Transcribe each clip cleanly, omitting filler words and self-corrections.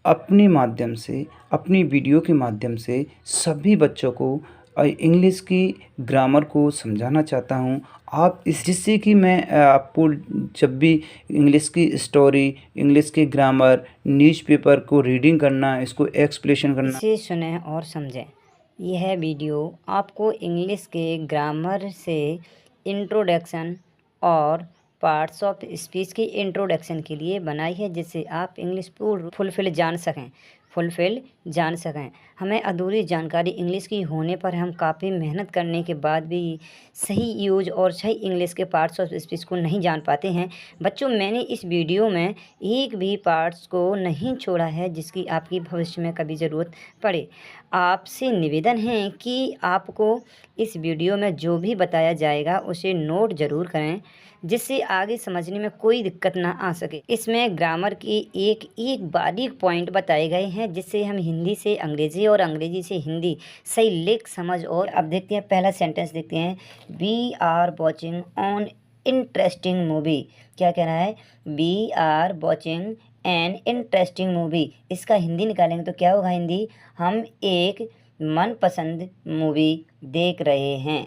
अपने माध्यम से, अपनी वीडियो के माध्यम से सभी बच्चों को इंग्लिश की ग्रामर को समझाना चाहता हूँ। आप इस जिससे कि मैं आपको जब भी इंग्लिश की स्टोरी, इंग्लिश की ग्रामर, न्यूज़पेपर को रीडिंग करना, इसको एक्सप्लेनेशन करना। इसे सुनें और समझें। यह वीडियो आपको इंग्लिश के ग्रामर से इंट्रोडक्शन और पार्ट्स ऑफ स्पीच की इंट्रोडक्शन के लिए बनाई है, जिससे आप इंग्लिश फुलफिल जान सकें। हमें अधूरी जानकारी इंग्लिश की होने पर हम काफ़ी मेहनत करने के बाद भी सही यूज और सही इंग्लिश के पार्ट्स ऑफ स्पीच को नहीं जान पाते हैं। बच्चों, मैंने इस वीडियो में एक भी पार्ट्स को नहीं छोड़ा है जिसकी आपकी भविष्य में कभी ज़रूरत पड़े। आपसे निवेदन है कि आपको इस वीडियो में जो भी बताया जाएगा उसे नोट ज़रूर करें, जिससे आगे समझने में कोई दिक्कत ना आ सके। इसमें ग्रामर की एक एक बारीक पॉइंट बताए गए हैं, जिससे हम हिंदी से अंग्रेज़ी और अंग्रेज़ी से हिंदी सही लिख समझ। और अब देखते हैं, पहला सेंटेंस देखते हैं। We are watching on interesting movie. क्या कह रहा है? We are watching an interesting movie. इसका हिंदी निकालेंगे तो क्या होगा? हिंदी, हम एक मनपसंद मूवी देख रहे हैं।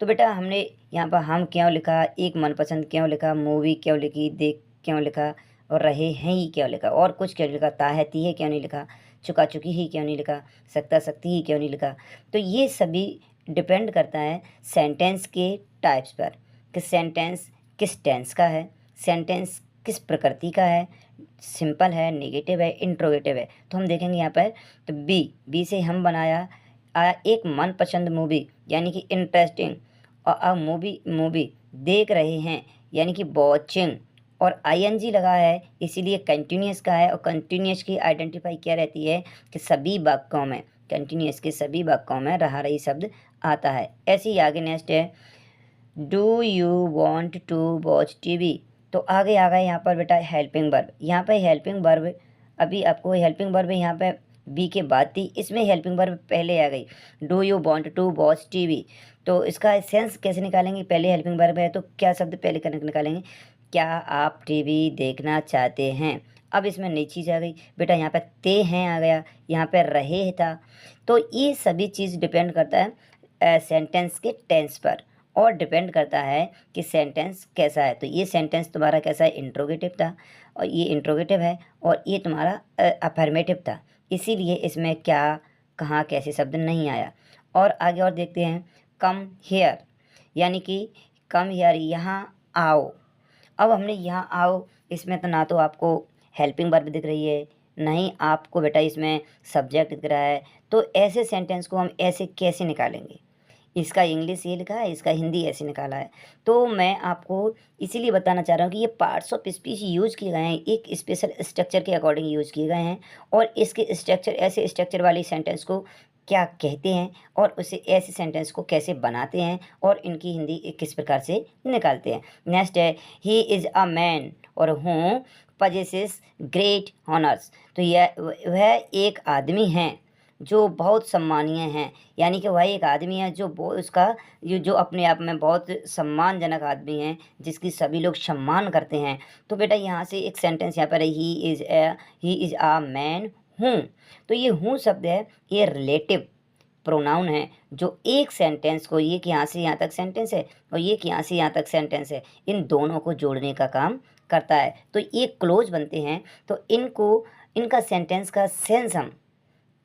तो बेटा हमने यहाँ पर हम क्यों लिखा, एक मनपसंद क्यों लिखा, मूवी क्यों लिखी, देख क्यों लिखा, और रहे हैं ही क्यों लिखा, और कुछ क्यों लिखा, ता है ती है क्यों नहीं लिखा, चुका चुकी ही क्यों नहीं लिखा, सकता सकती ही क्यों नहीं लिखा। तो ये सभी डिपेंड करता है सेंटेंस के टाइप्स पर, कि सेंटेंस किस टेंस का है, सेंटेंस किस प्रकृति का है, सिंपल है, नेगेटिव है, इंट्रोगेटिव है। तो हम देखेंगे यहाँ पर, तो बी से हम बनाया एक मनपसंद मूवी यानी कि इंटरेस्टिंग, और मूवी देख रहे हैं यानी कि वॉचिंग, और आईएनजी लगा है इसीलिए कंटिन्यूस का है। और कंटिन्यूस की आइडेंटिफाई क्या रहती है कि सभी वाक्यों में, कंटिन्यूस के सभी वाक्यों में रहा रही शब्द आता है। ऐसे ही आगे नेक्स्ट है, do you want to watch TV. तो आगे आ गए यहाँ पर बेटा हेल्पिंग वर्ब। यहाँ पे हेल्पिंग वर्ब, अभी आपको हेल्पिंग वर्ब यहाँ पे बी के बाद थी, इसमें हेल्पिंग वर्ब पहले आ गई। Do you want to watch TV, तो इसका सेंस कैसे निकालेंगे? पहले हेल्पिंग वर्ब है तो क्या शब्द पहले कनेक्ट निकालेंगे? क्या आप टीवी देखना चाहते हैं? अब इसमें नई चीज़ आ गई बेटा, यहाँ पे ते हैं आ गया, यहाँ पे रहे था। तो ये सभी चीज़ डिपेंड करता है सेंटेंस के टेंस पर, और डिपेंड करता है कि सेंटेंस कैसा है। तो ये सेंटेंस तुम्हारा कैसा है? इंट्रोगेटिव था, और ये इंट्रोगेटिव है, और ये तुम्हारा अफर्मेटिव था, इसीलिए इसमें क्या, कहाँ, कैसे शब्द नहीं आया। और आगे और देखते हैं, कम हेयर यानी कि कम हेयर, यहाँ आओ। अब हमने यहाँ आओ, इसमें तो ना तो आपको हेल्पिंग वर्ब दिख रही है, नहीं आपको बेटा इसमें सब्जेक्ट दिख रहा है। तो ऐसे सेंटेंस को हम ऐसे कैसे निकालेंगे? इसका इंग्लिश ये लिखा है, इसका हिंदी ऐसे निकाला है। तो मैं आपको इसीलिए बताना चाह रहा हूँ कि ये पार्ट्स ऑफ स्पीच यूज़ किए गए हैं, एक स्पेशल स्ट्रक्चर के अकॉर्डिंग यूज़ किए गए हैं, और इसके स्ट्रक्चर, ऐसे स्ट्रक्चर वाली सेंटेंस को क्या कहते हैं, और उसे ऐसे सेंटेंस को कैसे बनाते हैं, और इनकी हिंदी किस प्रकार से निकालते हैं। नेक्स्ट है, ही इज़ अ मैन और हूँ पजेसेस ग्रेट हॉनर्स। तो यह वह एक आदमी हैं जो बहुत सम्मानीय हैं, यानी कि वह एक आदमी है जो उसका जो अपने आप में बहुत सम्मानजनक आदमी है, जिसकी सभी लोग सम्मान करते हैं। तो बेटा यहाँ से एक सेंटेंस यहाँ पर है, ही इज़ अ मैन हूँ। तो ये हूँ शब्द है, ये रिलेटिव प्रोनाउन है, जो एक सेंटेंस को, ये कि यहाँ से यहाँ तक सेंटेंस है और ये कि यहाँ से यहाँ तक सेंटेंस है, इन दोनों को जोड़ने का काम करता है। तो ये क्लोज बनते हैं, तो इनका सेंटेंस का सेंस हम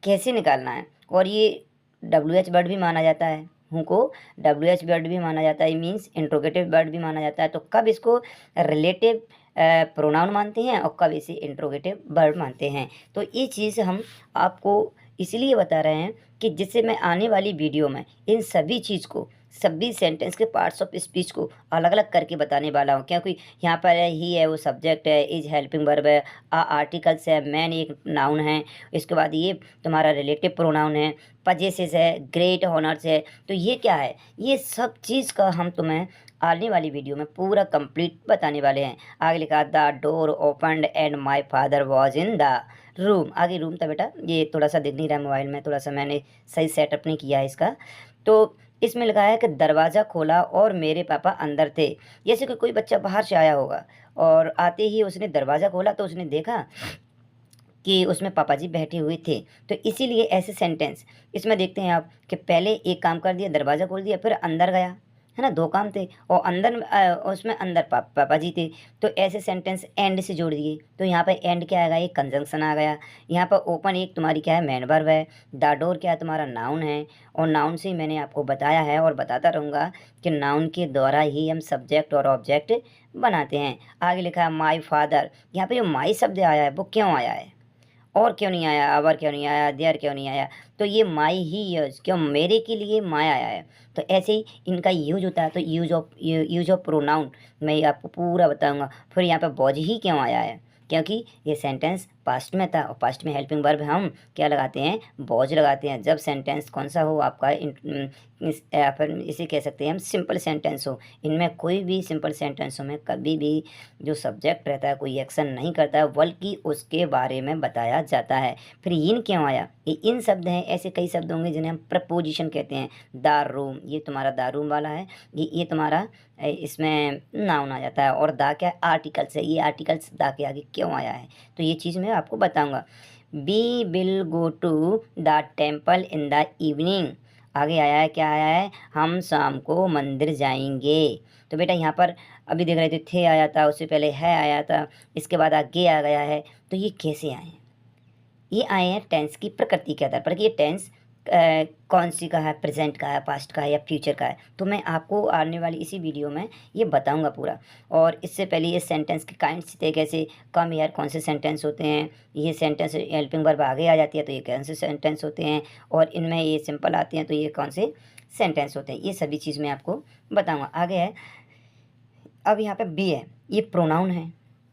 कैसे निकालना है। और ये WH वर्ड भी माना जाता है, हूँ को WH वर्ड भी माना जाता है, मीन्स इंट्रोगेटिव वर्ड भी माना जाता है। तो कब इसको रिलेटिव प्रोनाउन मानते हैं और कब इसे इंट्रोगेटिव वर्ड मानते हैं। तो ये चीज़ हम आपको इसलिए बता रहे हैं कि जिससे मैं आने वाली वीडियो में इन सभी चीज़ को, सभी सेंटेंस के पार्ट्स ऑफ स्पीच को अलग अलग करके बताने वाला हूँ। क्योंकि यहाँ पर है, ही है वो सब्जेक्ट है, इज हेल्पिंग वर्ब है, आर्टिकल्स है, मैन एक नाउन है, इसके बाद ये तुम्हारा रिलेटिव प्रोनाउन है, पजेसेस है, ग्रेट हॉनर्स है। तो ये क्या है, ये सब चीज़ का हम तुम्हें आने वाली वीडियो में पूरा कंप्लीट बताने वाले हैं। आगे लिखा, the door opened and my father was in the room. आगे रूम था बेटा, ये थोड़ा सा दिख नहीं रहा है मोबाइल में, थोड़ा सा मैंने सही सेटअप नहीं किया है इसका। तो इसमें लिखा है कि दरवाज़ा खोला और मेरे पापा अंदर थे। जैसे कि कोई बच्चा बाहर से आया होगा और आते ही उसने दरवाज़ा खोला तो उसने देखा कि उसमें पापा जी बैठे हुए थे। तो इसीलिए ऐसे सेंटेंस इसमें देखते हैं आप कि पहले एक काम कर दिया, दरवाज़ा खोल दिया, फिर अंदर गया, है ना? 2 काम थे और उसमें अंदर पापा जी थे। तो ऐसे सेंटेंस एंड से जोड़ दिए। तो यहाँ पे एंड क्या आएगा? एक कंजंक्शन आ गया। यहाँ पर ओपन एक तुम्हारी क्या है? मेन वर्ब है। द डोर क्या है? तुम्हारा नाउन है। और नाउन से ही मैंने आपको बताया है और बताता रहूँगा कि नाउन के द्वारा ही हम सब्जेक्ट और ऑब्जेक्ट बनाते हैं। आगे लिखा है माय फादर। यहाँ पे जो माय शब्द आया है वो क्यों आया है? और क्यों नहीं आया? अवर क्यों नहीं आया? देयर क्यों नहीं आया? तो ये माय ही यूज़, क्यों? मेरे के लिए माय आया है। तो ऐसे ही इनका यूज़ होता है। तो यूज़ ऑफ प्रोनाउन मैं आपको पूरा बताऊँगा। फिर यहाँ पे वॉज ही क्यों आया है? क्योंकि ये सेंटेंस पास्ट में था और पास्ट में हेल्पिंग वर्ब हम क्या लगाते हैं? वॉज लगाते हैं। जब सेंटेंस कौन-सा हो आपका फिर इसे कह सकते हैं हम सिंपल सेंटेंस हो। इनमें कोई भी सिंपल सेंटेंसों में कभी भी जो सब्जेक्ट रहता है कोई एक्शन नहीं करता है बल्कि उसके बारे में बताया जाता है। फिर इन क्यों आया? ये इन शब्द हैं। ऐसे कई शब्द होंगे जिन्हें हम प्रपोजिशन कहते हैं। द रूम, ये तुम्हारा द रूम वाला है। ये तुम्हारा इसमें नाउन आ जाता है। और द क्या है? आर्टिकल्स है। ये आर्टिकल्स द के आगे क्यों आया है? तो ये चीज़ मैं आपको बताऊंगा। We will go to the temple in the evening. आगे आया है, क्या आया है? हम शाम को मंदिर जाएंगे। तो बेटा यहाँ पर अभी देख रहे थे आया था, उससे पहले है आया था, इसके बाद आगे आ गया है। तो ये कैसे आए हैं? ये आए हैं टेंस की प्रकृति के आधार पर कि ये टेंस कौन सी का है, प्रेजेंट का है, पास्ट का है या फ्यूचर का है। तो मैं आपको आने वाली इसी वीडियो में ये बताऊंगा पूरा। और इससे पहले ये सेंटेंस के काइंड्स थे, कैसे कम यार कौन से सेंटेंस होते हैं, ये सेंटेंस हेल्पिंग वर्ब आगे आ जाती है तो ये कौन से सेंटेंस होते हैं, और इनमें ये सिंपल आते हैं तो ये कौन से सेंटेंस होते हैं, ये सभी चीज़ मैं आपको बताऊँगा। आगे है, अब यहाँ पे बी है, ये प्रोनाउन है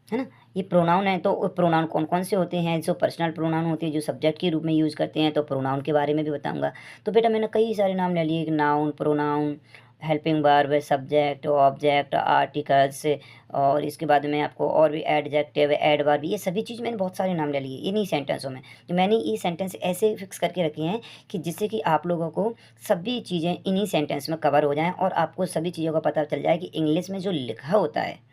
ना? ये प्रोनाउन है। तो प्रोनाउन कौन कौन से होते हैं? जो पर्सनल प्रोनाउन होते हैं जो सब्जेक्ट के रूप में यूज़ करते हैं, तो प्रोनाउन के बारे में भी बताऊंगा। तो बेटा मैंने कई सारे नाम ले लिए, noun, pronoun, helping verb, subject, object, articles, और इसके बाद में आपको और भी एडजेक्टिव, एडवर्ब, ये सभी चीज़ मैंने बहुत सारे नाम ले लिए इन्हीं सेंटेंसों में। तो मैंने ये सेंटेंस ऐसे फिक्स करके रखे हैं कि जिससे कि आप लोगों को सभी चीज़ें इन्हीं सेंटेंस में कवर हो जाएँ और आपको सभी चीज़ों का पता चल जाए कि इंग्लिश में जो लिखा होता है,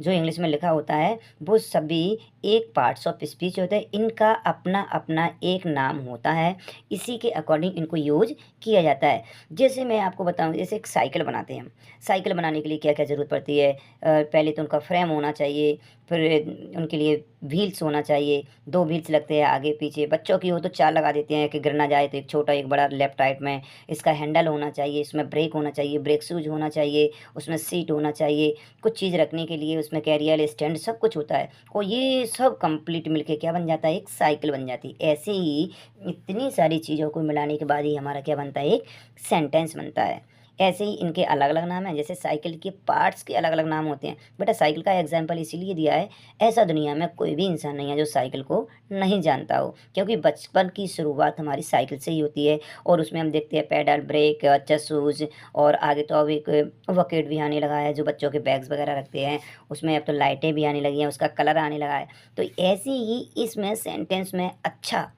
जो इंग्लिश में लिखा होता है वो सभी एक पार्ट्स ऑफ स्पीच होते हैं। इनका अपना अपना एक नाम होता है, इसी के अकॉर्डिंग इनको यूज किया जाता है। जैसे मैं आपको बताऊं, जैसे एक साइकिल बनाते हैं हम। साइकिल बनाने के लिए क्या क्या ज़रूरत पड़ती है? पहले तो उनका फ्रेम होना चाहिए, फिर उनके लिए व्हील्स होना चाहिए। 2 व्हील्स लगते हैं आगे पीछे। बच्चों की हो तो 4 लगा देते हैं कि गिर ना जाए, तो एक छोटा एक बड़ा लेफ्ट राइट में। इसका हैंडल होना चाहिए, इसमें ब्रेक होना चाहिए, ब्रेक शूज होना चाहिए, उसमें सीट होना चाहिए, कुछ चीज़ रखने के लिए उसमें कैरियर स्टैंड सब कुछ होता है। और ये सब कंप्लीट मिलके क्या बन जाता है? एक साइकिल बन जाती है। ऐसे ही इतनी सारी चीज़ों को मिलाने के बाद ही हमारा क्या बनता है? एक सेंटेंस बनता है। ऐसे ही इनके अलग अलग नाम हैं, जैसे साइकिल के पार्ट्स के अलग अलग नाम होते हैं। बेटा साइकिल का एग्जाम्पल इसीलिए दिया है, ऐसा दुनिया में कोई भी इंसान नहीं है जो साइकिल को नहीं जानता हो, क्योंकि बचपन की शुरुआत हमारी साइकिल से ही होती है। और उसमें हम देखते हैं पैडल, ब्रेक, अच्छा शूज़, और आगे तो अब एक वकेट भी आने लगा है जो बच्चों के बैग्स वगैरह रखते हैं। उसमें अब तो लाइटें भी आने लगी हैं, उसका कलर आने लगा है। तो ऐसे ही इसमें सेंटेंस में अच्छा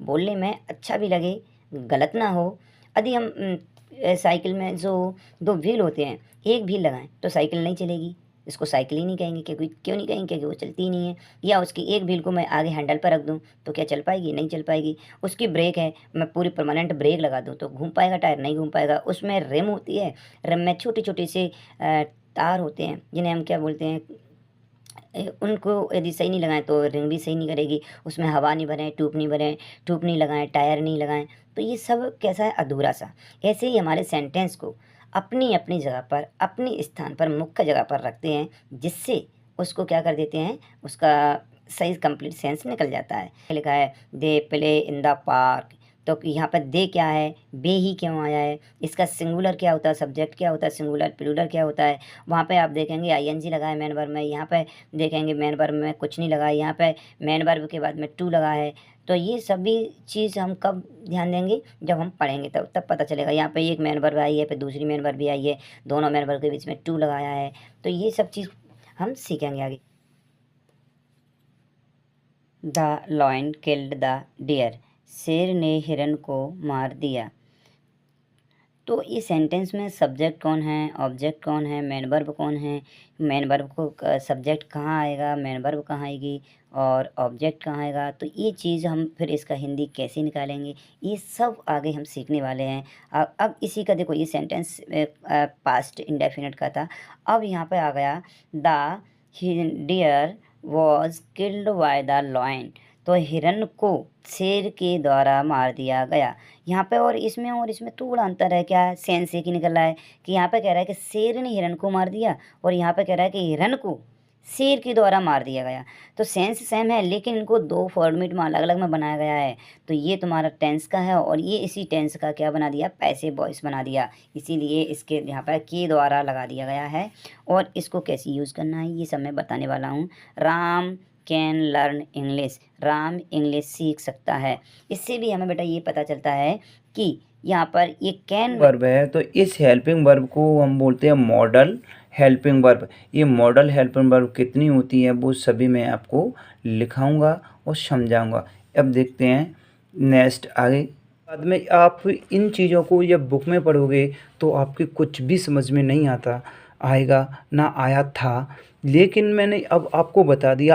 बोलने में अच्छा भी लगे, गलत ना हो। यदि हम साइकिल में जो 2 व्हील होते हैं, एक व्हील लगाएं तो साइकिल नहीं चलेगी, इसको साइकिल ही नहीं कहेंगे। क्योंकि क्यों नहीं कहेंगे? क्योंकि वो चलती ही नहीं है। या उसकी एक व्हील को मैं आगे हैंडल पर रख दूं तो क्या चल पाएगी? नहीं चल पाएगी। उसकी ब्रेक है, मैं पूरी परमानेंट ब्रेक लगा दूं तो घूम पाएगा टायर? नहीं घूम पाएगा। उसमें रिम होती है, रिम में छोटे छोटे से तार होते हैं जिन्हें हम क्या बोलते हैं, उनको यदि सही नहीं लगाएं तो रिंग भी सही नहीं करेगी। उसमें हवा नहीं भरें, ट्यूब नहीं भरें, ट्यूब नहीं लगाएं, टायर नहीं लगाएं, तो ये सब कैसा है? अधूरा सा। ऐसे ही हमारे सेंटेंस को अपनी अपनी जगह पर, अपनी स्थान पर, मुख्य जगह पर रखते हैं, जिससे उसको क्या कर देते हैं? उसका सही कंप्लीट सेंस निकल जाता है। लिखा है they play in the park. तो यहाँ पर दे क्या है? बे ही क्यों आया है? इसका सिंगुलर क्या होता है? सब्जेक्ट क्या होता है? सिंगुलर प्लूरल क्या होता है? वहाँ पे आप देखेंगे आईएनजी लगा है मेन वर्ब में, यहाँ पे देखेंगे मेन वर्ब में कुछ नहीं लगा है, यहाँ पे मेन वर्ब के बाद में टू लगा है। तो ये सभी चीज़ हम कब ध्यान देंगे? जब हम पढ़ेंगे तब पता चलेगा। यहाँ पे एक मेन वर्ब आई है, फिर दूसरी मेन वर्ब भी आई है, दोनों मेन वर्ब के बीच में टू लगाया है। तो ये सब चीज़ हम सीखेंगे आगे। The lion killed the deer. शेर ने हिरन को मार दिया। तो इस सेंटेंस में सब्जेक्ट कौन है, ऑब्जेक्ट कौन है, मेन वर्ब कौन है, मेन वर्ब को सब्जेक्ट कहाँ आएगा, मेन वर्ब कहाँ आएगी और ऑब्जेक्ट कहाँ आएगा, तो ये चीज़ हम फिर इसका हिंदी कैसे निकालेंगे, ये सब आगे हम सीखने वाले हैं। अब इसी का देखो, ये सेंटेंस पास्ट इंडेफिनिट का था। अब यहाँ पे आ गया the deer was killed by the lion, तो हिरन को शेर के द्वारा मार दिया गया। यहाँ पे और इसमें थोड़ा अंतर है, क्या सेंस एक ही निकल रहा है कि यहाँ पे कह रहा है कि शेर ने हिरन को मार दिया और यहाँ पे कह रहा है कि हिरन को शेर के द्वारा मार दिया गया। तो सेंस सेम है लेकिन इनको दो फॉर्मेट में अलग अलग में बनाया गया है। तो ये तुम्हारा टेंस का है और ये इसी टेंस का क्या बना दिया, पैसिव वॉइस बना दिया, इसीलिए इसके यहाँ पर के द्वारा लगा दिया गया है। और इसको कैसे यूज़ करना है ये सब मैं बताने वाला हूँ। Ram can learn English, Ram English सीख सकता है। इससे भी हमें बेटा ये पता चलता है कि यहाँ पर ये कैन वर्ब है, तो इस हेल्पिंग वर्ब को हम बोलते हैं मॉडल हेल्पिंग वर्ब। ये मॉडल हेल्पिंग वर्ब कितनी होती है वो सभी मैं आपको लिखाऊंगा और समझाऊंगा। अब देखते हैं नेक्स्ट आगे। बाद में आप इन चीज़ों को जब बुक में पढ़ोगे तो आपके कुछ भी समझ में नहीं आता आएगा, ना आया था, लेकिन मैंने अब आपको बता दिया।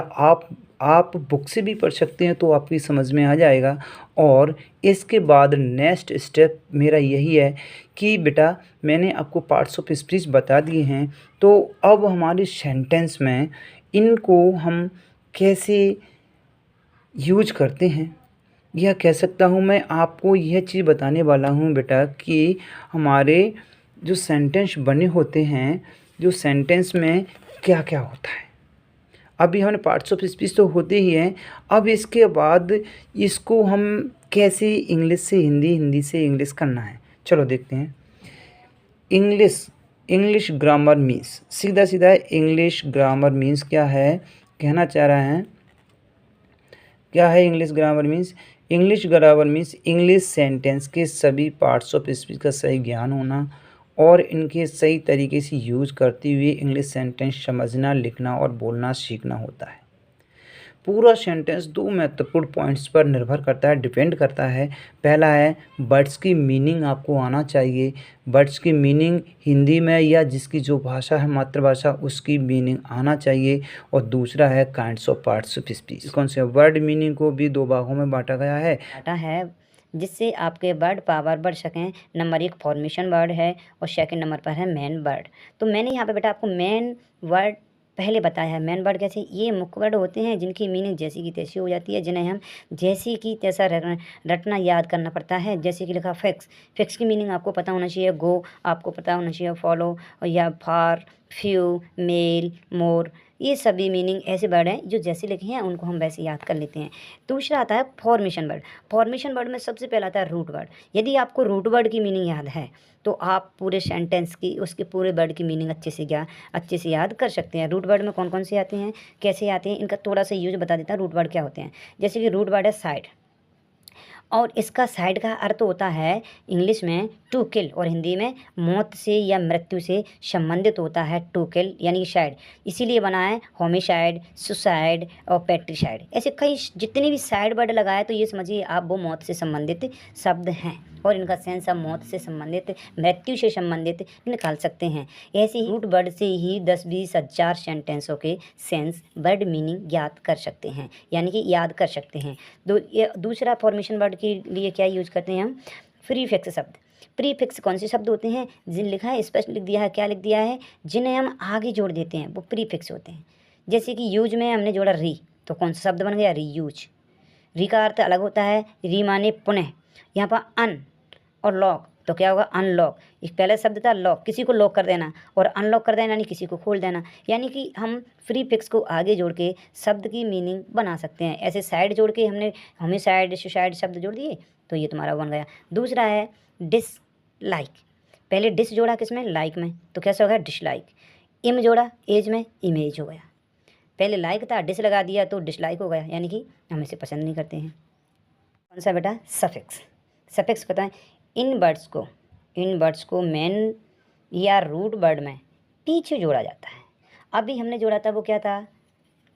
आप बुक से भी पढ़ सकते हैं तो आपकी समझ में आ जाएगा। और इसके बाद नेक्स्ट स्टेप मेरा यही है कि बेटा मैंने आपको पार्ट्स ऑफ स्पीच बता दिए हैं, तो अब हमारे सेंटेंस में इनको हम कैसे यूज करते हैं, यह कह सकता हूँ मैं आपको यह चीज़ बताने वाला हूँ बेटा कि हमारे जो सेंटेंस बने होते हैं, जो सेंटेंस में क्या क्या होता है। अभी हमने पार्ट्स ऑफ स्पीच तो होते ही हैं, अब इसके बाद इसको हम कैसे इंग्लिश से हिंदी, हिंदी से इंग्लिश करना है, चलो देखते हैं। इंग्लिश ग्रामर मीन्स, सीधा सीधा इंग्लिश ग्रामर मीन्स क्या है, कहना चाह रहा है क्या है English grammar means. English grammar means English sentence के सभी पार्ट्स ऑफ स्पीच का सही ज्ञान होना और इनके सही तरीके से यूज़ करते हुए इंग्लिश सेंटेंस समझना, लिखना और बोलना सीखना होता है। पूरा सेंटेंस दो महत्वपूर्ण पॉइंट्स पर निर्भर करता है, डिपेंड करता है। पहला है वर्ड्स की मीनिंग आपको आना चाहिए, वर्ड्स की मीनिंग हिंदी में या जिसकी जो भाषा है मातृभाषा उसकी मीनिंग आना चाहिए। और दूसरा है kinds of parts of speech. कौन से वर्ड मीनिंग को भी दो भागों में बांटा गया है जिससे आपके वर्ड पावर बढ़ सकें। नंबर 1 फॉर्मेशन वर्ड है और सेकंड नंबर पर है मेन वर्ड। तो मैंने यहाँ पे बेटा आपको मेन वर्ड पहले बताया है। मेन वर्ड कैसे, ये मुख्य वर्ड होते हैं जिनकी मीनिंग जैसी की तैसी हो जाती है, जिन्हें हम जैसी की तैसा रटना याद करना पड़ता है। जैसे कि लिखा फिक्स, फिक्स की मीनिंग आपको पता होना चाहिए। गो आपको पता होना चाहिए, फॉलो या फार, फ्यू, मेल, मोर, ये सभी मीनिंग ऐसे वर्ड हैं जो जैसे लिखे हैं उनको हम वैसे याद कर लेते हैं। दूसरा आता है फॉर्मेशन वर्ड। फॉर्मेशन वर्ड में सबसे पहला आता है रूट वर्ड। यदि आपको रूट वर्ड की मीनिंग याद है तो आप पूरे सेंटेंस की, उसके पूरे वर्ड की मीनिंग अच्छे से याद कर सकते हैं। रूट वर्ड में कौन कौन से आते हैं, कैसे आते हैं, इनका थोड़ा सा यूज बता देता है। रूट वर्ड क्या होते हैं, जैसे कि रूट वर्ड है साइड, और इसका साइड का अर्थ होता है इंग्लिश में टू किल और हिंदी में मौत से या मृत्यु से संबंधित होता है टू किल यानी साइड। इसीलिए बना है होमिसाइड, सुसाइड और पेट्रीसाइड। ऐसे कई जितने भी साइड वर्ड लगाए तो ये समझिए आप वो मौत से संबंधित शब्द हैं और इनका सेंस आप मौत से संबंधित, मृत्यु से संबंधित निकाल सकते हैं। ऐसे ही रूट वर्ड से ही 10-20 हज़ार सेंटेंसों के सेंस, वर्ड मीनिंग ज्ञात कर सकते हैं, यानी कि याद कर सकते हैं। दूसरा फॉर्मेशन वर्ड के लिए क्या यूज करते हैं हम, प्रीफिक्स शब्द। प्रीफिक्स कौन से शब्द होते हैं, जिन लिखा है स्पष्ट लिख दिया है, क्या लिख दिया है, जिन्हें हम आगे जोड़ देते हैं वो प्रीफिक्स होते हैं। जैसे कि यूज में हमने जोड़ा री, तो कौन सा शब्द बन गया, रीयूज। री का अर्थ अलग होता है, री माने पुनः। यहाँ पर अन और लॉक, तो क्या होगा, अनलॉक। एक पहला शब्द था लॉक, किसी को लॉक कर देना, और अनलॉक कर देना यानी किसी को खोल देना। यानी कि हम प्रीफिक्स को आगे जोड़ के शब्द की मीनिंग बना सकते हैं। ऐसे साइड जोड़ के हमने होमिसाइड, सुसाइड शब्द जोड़ दिए तो ये तुम्हारा बन गया। दूसरा है डिसलाइक। पहले डिस जोड़ा किसमें, लाइक में, तो कैसा हो गया, डिसलाइक। इम जोड़ा एज में, इमेज हो गया। पहले लाइक था, डिस लगा दिया तो डिसलाइक हो गया, यानी कि हम इसे पसंद नहीं करते हैं। कौन सा बेटा, सफिक्स। सफिक्स पता है, इन वर्ड्स को मेन या रूट वर्ड में पीछे जोड़ा जाता है। अभी हमने जोड़ा था वो क्या था,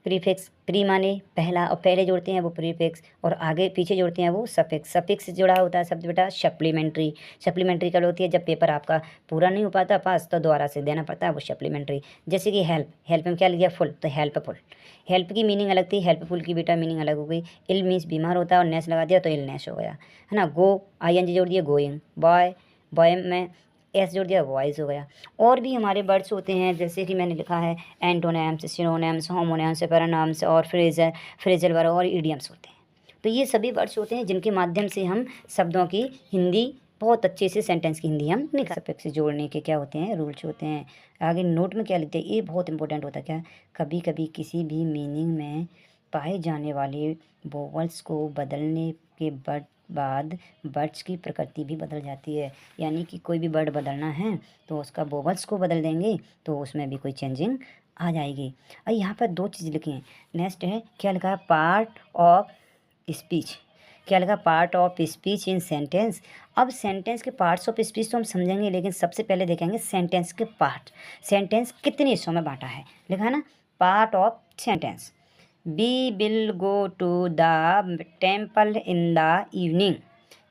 प्रीफिक्स, प्री माने पहला, और पहले जोड़ते हैं वो प्रीफिक्स, और आगे पीछे जोड़ते हैं वो सफिक्स। सफिक्स जुड़ा होता है शब्द बेटा सप्लीमेंट्री। सप्लीमेंट्री कब होती है? जब पेपर आपका पूरा नहीं हो पाता पास, तो दोबारा से देना पड़ता है वो सप्लीमेंट्री। जैसे कि हेल्प, हेल्प में क्या लिख दिया? फुल, तो हेल्पफुल। हेल्प की मीनिंग अलग थी, हेल्पफुल की बेटा मीनिंग अलग हो गई। इल मीन्स बीमार होता है, और नेस लगा दिया तो इलनेस हो गया, है ना। गो, ING जोड़ दिया, गोइंग। बॉय, बॉय में एस जोड़ दिया, वॉइस हो गया। और भी हमारे वर्ड्स होते हैं, जैसे कि मैंने लिखा है एंटोनिम्स, सिनोनिम्स, होमोनिम्स, पैरानम्स, और फ्रेजल वर्ब और इडियम्स होते हैं। तो ये सभी वर्ड्स होते हैं जिनके माध्यम से हम शब्दों की हिंदी बहुत अच्छे से, सेंटेंस की हिंदी हम निकाल। सफिक्स से जोड़ने के क्या होते हैं? रूल्स होते हैं। आगे नोट में क्या लिखते हैं? ये बहुत इंपॉर्टेंट होता है। क्या? कभी कभी किसी भी मीनिंग में पाए जाने वाले वोवल्स को बदलने के बाद वर्ड्स की प्रकृति भी बदल जाती है। यानी कि कोई भी वर्ड बदलना है तो उसका वोवल्स को बदल देंगे तो उसमें भी कोई चेंजिंग आ जाएगी। और यहाँ पर दो चीज़ लिखी हैं। नेक्स्ट है क्या लिखा है? Part of speech. क्या लगा? Part of speech in sentence. अब सेंटेंस के पार्ट्स ऑफ स्पीच तो हम समझेंगे, लेकिन सबसे पहले देखेंगे सेंटेंस के पार्ट। सेंटेंस कितने हिस्सों में बांटा है? लिखा है ना, part of sentence. We will go to the temple in the evening.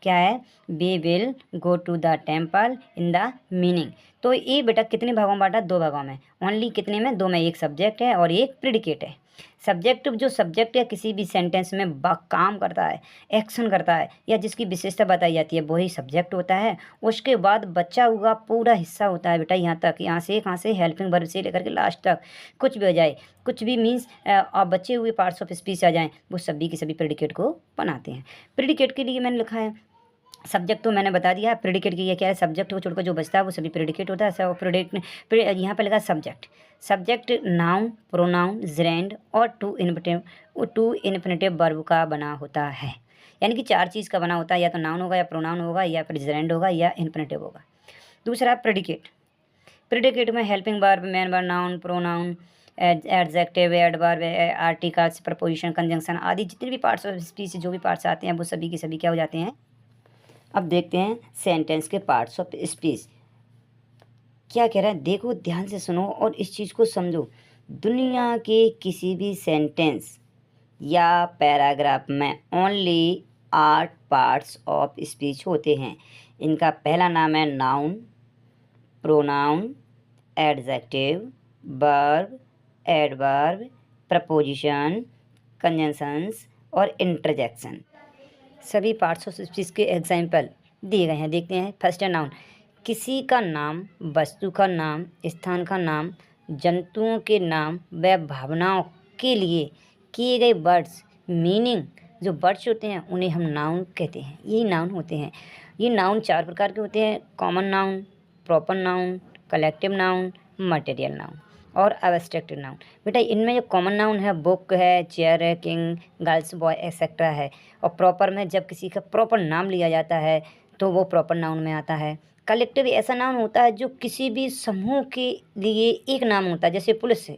क्या है? We will go to the temple in the meaning. तो ये बेटा कितने भागों में बांटा? दो भागों में। ओनली कितने में? दो में। एक सब्जेक्ट है और एक प्रिडिकेट है। सब्जेक्ट, जो सब्जेक्ट या किसी भी सेंटेंस में काम करता है, एक्शन करता है, या जिसकी विशेषता बताई जाती है, वही सब्जेक्ट होता है। उसके बाद बचा हुआ पूरा हिस्सा होता है बेटा यहाँ तक, यहाँ से हेल्पिंग वर्ब से लेकर के लास्ट तक कुछ भी हो जाए, कुछ भी मीन्स बचे हुए पार्ट्स ऑफ स्पीच आ जाएं, वो सभी के सभी प्रेडिकेट को बनाते हैं। प्रेडिकेट के लिए मैंने लिखा है, सब्जेक्ट तो मैंने बता दिया। प्रेडिकेट की ये क्या है? सब्जेक्ट को छोड़कर जो बचता है वो सभी प्रेडिकेट होता है। सब यहाँ पे लगा subject. Subject noun, pronoun, gerund और टू इन्फिनेटिव वर्ब का बना होता है। यानी कि चार चीज़ का बना होता है, या तो नाउन होगा, या प्रोनाउन होगा, या फिर जेरेंड होगा, या इन्फिनेटिव होगा। दूसरा प्रेडिकेट। प्रेडिकेट में helping verb, main verb, noun, pronoun, adjective, adverb, articles, preposition, conjunction आदि जितने भी पार्ट्स ऑफ स्पीच जो भी पार्ट्स आते हैं वो सभी के सभी क्या हो जाते हैं। अब देखते हैं सेंटेंस के पार्ट्स ऑफ स्पीच क्या कह रहा है। देखो, ध्यान से सुनो और इस चीज़ को समझो। दुनिया के किसी भी सेंटेंस या पैराग्राफ में ओनली 8 पार्ट्स ऑफ स्पीच होते हैं। इनका पहला नाम है noun, pronoun, adjective, verb, adverb, preposition, conjunctions और इंटरजेक्शन। सभी पार्ट्स ऑफ स्पीच के एग्जाम्पल दिए गए हैं, देखते हैं। फर्स्ट है नाउन। किसी का नाम, वस्तु का नाम, स्थान का नाम, जंतुओं के नाम व भावनाओं के लिए किए गए वर्ड्स, मीनिंग, जो वर्ड्स होते हैं उन्हें हम नाउन कहते हैं। यही नाउन होते हैं। ये नाउन 4 प्रकार के होते हैं: common noun, proper noun, collective noun, material noun और एब्स्ट्रैक्ट नाउन। बेटा इनमें जो कॉमन नाउन है, बुक है, चेयर है, किंग, गर्ल्स, बॉय एक्सेट्रा है। और प्रॉपर में जब किसी का प्रॉपर नाम लिया जाता है तो वो प्रॉपर नाउन में आता है। कलेक्टिव ऐसा नाउन होता है जो किसी भी समूह के लिए एक नाम होता है। जैसे पुलिस है,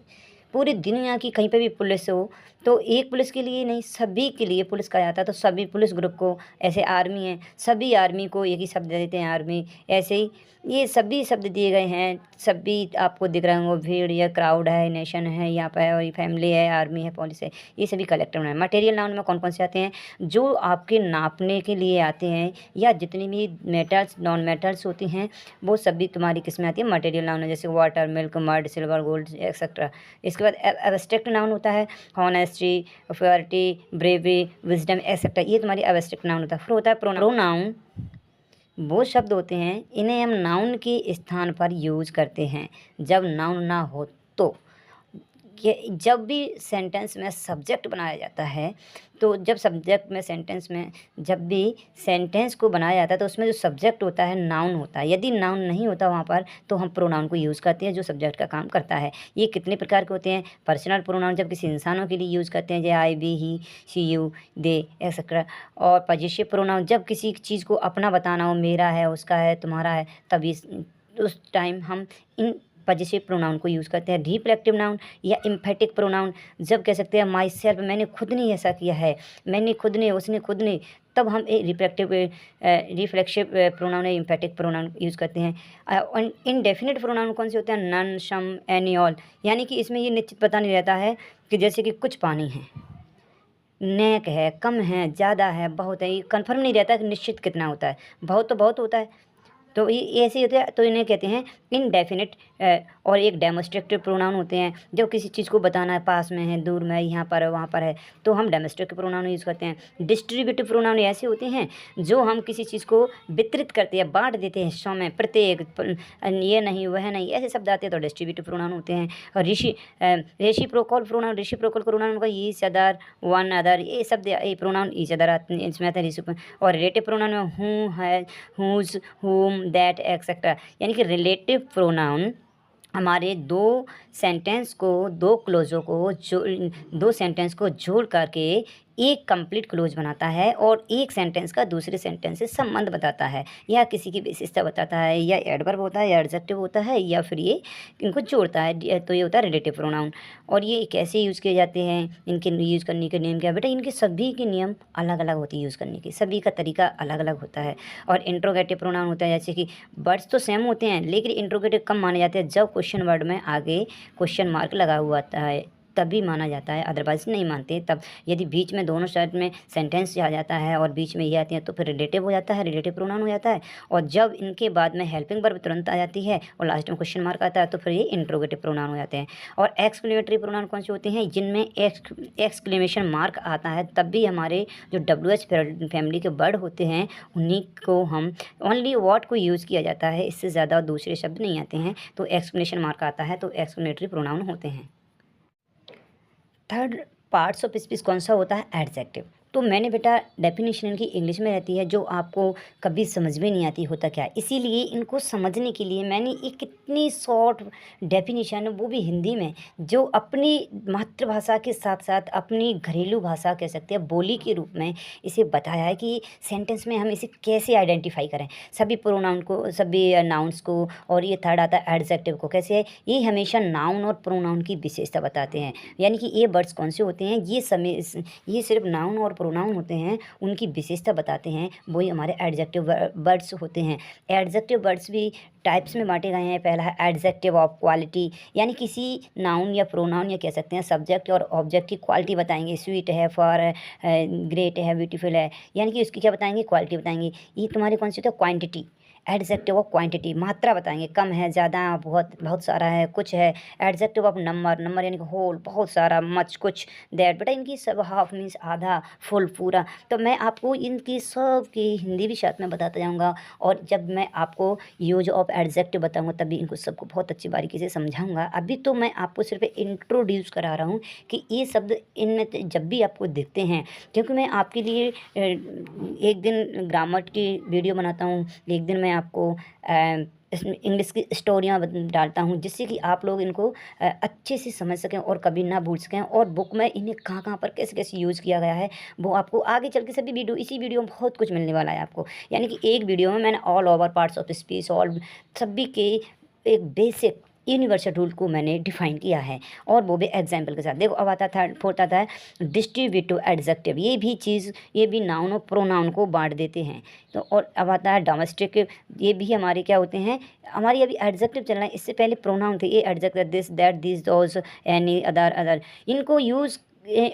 पूरी दुनिया की कहीं पे भी पुलिस हो तो एक पुलिस के लिए नहीं, सभी के लिए पुलिस कहा जाता है। तो सभी पुलिस ग्रुप को, ऐसे आर्मी है, सभी आर्मी को एक ही शब्द देते हैं, आर्मी। ऐसे ही ये सभी शब्द दिए गए हैं। सभी आपको दिख रहे होंगे, भीड़ या क्राउड है, नेशन है यहाँ पर, और फैमिली है, आर्मी है, पुलिस है, ये सभी कलेक्टिव नाउन है। मटेरियल नाउन में कौन कौन से आते हैं? जो आपके नापने के लिए आते हैं, या जितनी भी मेटल्स, नॉन मेटल्स होती हैं, वो सभी तुम्हारी किस में आती है? मटेरियल नाउन है। जैसे water, milk, mud, silver, gold etcetera. इसके बाद एब्स्ट्रैक्ट नाउन होता है, honesty, purity, bravery, wisdom etcetera. ये तुम्हारी एब्स्ट्रैक्ट नाउन होता है। फिर होता है प्रोनाउन। वो शब्द होते हैं, इन्हें हम नाउन के स्थान पर यूज करते हैं जब नाउन ना हो तो। कि जब भी सेंटेंस में सब्जेक्ट बनाया जाता है, तो जब सब्जेक्ट में सेंटेंस में जब भी सेंटेंस को बनाया जाता है तो उसमें जो सब्जेक्ट होता है नाउन होता है। यदि नाउन नहीं होता वहाँ पर तो हम प्रोनाउन को यूज़ करते हैं जो सब्जेक्ट का काम करता है। ये कितने प्रकार के होते हैं? पर्सनल प्रोनाउन जब किसी इंसानों के लिए यूज़ करते हैं, जैसे I, we, he, she, you, they etcetera. और पजेसिव प्रोनाउन जब किसी चीज़ को अपना बताना हो, मेरा है, उसका है, तुम्हारा है, तभी उस टाइम हम इन पजेसिव प्रोनाउन को यूज़ करते हैं। रिफ्लेक्टिव नाउन या एम्फेटिक प्रोनाउन जब कह सकते हैं माई सेल्फ, मैंने खुद ने ऐसा किया है, मैंने खुद ने, उसने खुद ने, तब हम रिफ्लेक्सिव प्रोनाउन या एम्फेटिक प्रोनाउन यूज़ करते हैं। इनडेफिनिट प्रोनाउन कौन से होते हैं? नन, सम, एनी, ऑल, यानी कि इसमें ये निश्चित पता नहीं रहता है कि जैसे कि कुछ पानी है, नेक है, कम है, ज़्यादा है, बहुत है, ये कन्फर्म नहीं रहता कि निश्चित कितना होता है। बहुत तो बहुत होता है, तो ये ऐसे ही होते हैं, तो इन्हें कहते हैं इनडेफिनिट। और एक डेमोस्ट्रेटिव प्रोनाउन होते हैं, जब किसी चीज़ को बताना है, पास में है, दूर में है, यहाँ पर है, वहाँ पर है, तो हम डेमोस्ट्रेटिव प्रोनाउन यूज़ करते हैं। डिस्ट्रीब्यूटिव प्रोनाउन ऐसे होते हैं जो हम किसी चीज़ को वितरित करते हैं, बांट देते हैं हिस्सों में, प्रत्येक ये नहीं, वह नहीं, ऐसे शब्द आते हैं तो डिस्ट्रीब्यूटिव प्रोनाउन होते हैं। और रेसिप्रोकल प्रोनाउन, रेसिप्रोकल प्रोनाउन का ईच अदर, वन अदर, ये शब्द, ये प्रोनाउन ईच अदर आते हैं, इसमें आते हैं। और रिलेटिव प्रोनाउन में हूँ है, हुज, हुम, दैट, एक्सेट्रा, यानी कि रिलेटिव प्रोनाउन हमारे दो सेंटेंस को, दो क्लोजों को दो सेंटेंस को जोड़ करके एक कंप्लीट क्लोज बनाता है और एक सेंटेंस का दूसरे सेंटेंस से संबंध बताता है, या किसी की विशेषता बताता है, या एडवर्ब होता है, या एडजेक्टिव होता है, या फिर ये इनको जोड़ता है, तो ये होता है रिलेटिव प्रोनाउन। और ये कैसे यूज़ किए जाते हैं, इनके यूज़ करने के नियम क्या है? बेटा इनके सभी के नियम अलग अलग होते हैं यूज़ करने के, सभी का तरीका अलग अलग होता है। और इंट्रोगेटिव प्रोनाउन होता है, जैसे कि वर्ड्स तो सेम होते हैं लेकिन इंट्रोगेटिव कम माने जाते हैं जब क्वेश्चन वर्ड में आगे क्वेश्चन मार्क लगा हुआ आता है, तभी माना जाता है, अदरवाइज नहीं मानते। तब यदि बीच में दोनों साइड में सेंटेंस आ जाता है और बीच में ये आती है तो फिर रिलेटिव हो जाता है, रिलेटिव प्रोनाउन हो जाता है। और जब इनके बाद में हेल्पिंग वर्ब तुरंत आ जाती है और लास्ट में क्वेश्चन मार्क आता है तो फिर ये इंट्रोगेटिव प्रोनाउन हो जाते हैं। और एक्सक्लेमेटरी प्रोनाउन कौन से होते हैं? जिनमें एक्सक्लेमेशन मार्क आता है, तब भी हमारे जो WH फैमिली के वर्ड होते हैं उन्हीं को हम ओनली व्हाट को यूज़ किया जाता है, इससे ज़्यादा दूसरे शब्द नहीं आते हैं, तो एक्सक्लेमेशन मार्क आता है, तो एक्सक्लेमेटरी प्रोनाउन होते हैं। थर्ड पार्ट्स ऑफ स्पीच कौन सा होता है? एडजेक्टिव। तो मैंने बेटा डेफिनेशन इनकी इंग्लिश में रहती है जो आपको कभी समझ में नहीं आती होता क्या है, इसीलिए इनको समझने के लिए मैंने एक कितनी शॉर्ट डेफिनेशन है, वो भी हिंदी में, जो अपनी मातृभाषा के साथ साथ अपनी घरेलू भाषा कह सकते हैं, बोली के रूप में इसे बताया है कि सेंटेंस में हम इसे कैसे आइडेंटिफाई करें, सभी प्रोनाउन को, सभी नाउन्स को। और ये थर्ड आता है एडजेक्टिव को, कैसे है? ये हमेशा नाउन और प्रोनाउन की विशेषता बताते हैं, यानी कि ये वर्ड्स कौन से होते हैं, ये सिर्फ नाउन और प्रोनाउन होते हैं, उनकी विशेषता बताते हैं, वही हमारे एडजेक्टिव वर्ड्स होते हैं। एडजेक्टिव वर्ड्स भी टाइप्स में बांटे गए हैं। पहला है एडजेक्टिव ऑफ क्वालिटी, यानी किसी नाउन या प्रोनाउन या कह सकते हैं सब्जेक्ट और ऑब्जेक्ट की क्वालिटी बताएंगे, स्वीट है, फॉर है, ग्रेट है, ब्यूटीफुल है, यानी कि उसकी क्या बताएंगे? क्वालिटी बताएंगे। ये तुम्हारे कौन से होते हैं? क्वांटिटी, एडजेक्टिव ऑफ क्वांटिटी, मात्रा बताएंगे, कम है, ज़्यादा, बहुत बहुत सारा है, कुछ है। एडजेक्टिव ऑफ नंबर, नंबर यानी कि होल, बहुत सारा, मच, कुछ, दैट। बेटा इनकी सब हाफ मीन्स आधा, फुल, पूरा। तो मैं आपको इनकी सब की हिंदी भी साथ में बताता जाऊँगा, और जब मैं आपको यूज ऑफ एडजेक्टिव बताऊँगा तभी इनको सबको बहुत अच्छी बारीकी से समझाऊँगा। अभी तो मैं आपको सिर्फ इंट्रोड्यूस करा रहा हूँ कि ये शब्द इनमें जब भी आपको दिखते हैं, क्योंकि मैं आपके लिए एक दिन ग्रामर की वीडियो बनाता हूँ, एक दिन मैं आपको इसमें इंग्लिश की स्टोरियाँ डालता हूँ, जिससे कि आप लोग इनको अच्छे से समझ सकें और कभी ना भूल सकें। और बुक में इन्हें कहाँ कहाँ पर कैसे कैसे यूज़ किया गया है वो आपको आगे चल के सभी वीडियो, इसी वीडियो में बहुत कुछ मिलने वाला है आपको। यानी कि एक वीडियो में मैंने all over parts of speech, all सभी के एक बेसिक यूनिवर्सल रूल को मैंने डिफाइन किया है, और वो भी एग्जाम्पल के साथ। देखो अब आता था फोर्थ आता है डिस्ट्रीब्यूटिव एडजेक्टिव, ये भी चीज़, ये भी नाउन और प्रोनाउन को बांट देते हैं। तो और अब आता है डोमेस्टिक, ये भी हमारे क्या होते हैं, हमारी अभी एडजेक्टिव चल रहा है, इससे पहले प्रोनाउन थे। ये adjective this, that, this, those, any, other, इनको यूज़